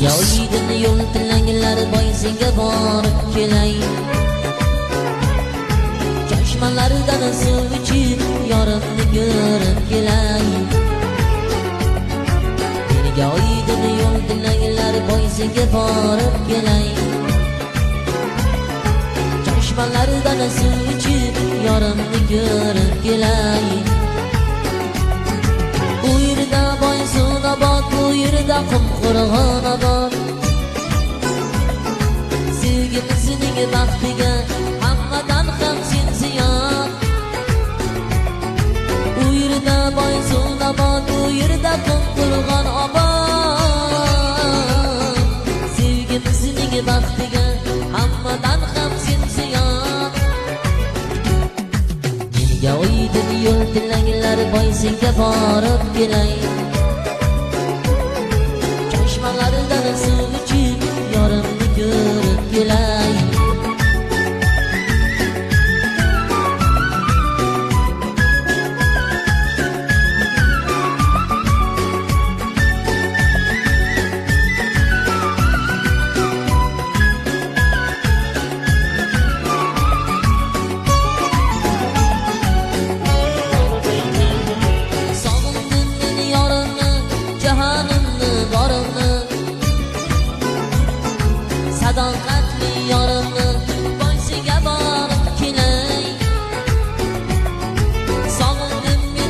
Oydin yo'l tilanglar boysinga borib kelay. Chashmalardan suv ichib yorimni ko'rib kelay. Oydin yo'l tilanglar boysinga borib kelay. Chashmalardan suv ichib yorimni ko'rib kelay. Bu yerda boysun obod, bu yerda qumqo'rg'on obod. Sevgimizning baxtiga hammadan ham sen ziyon. Bu yerda boysun obod, bu yerda qumqo'rg'on obod. Sevgimizning baxtiga hammadan ham sen ziyon. Oydin yo'l tilanglar boysinga borib kelay.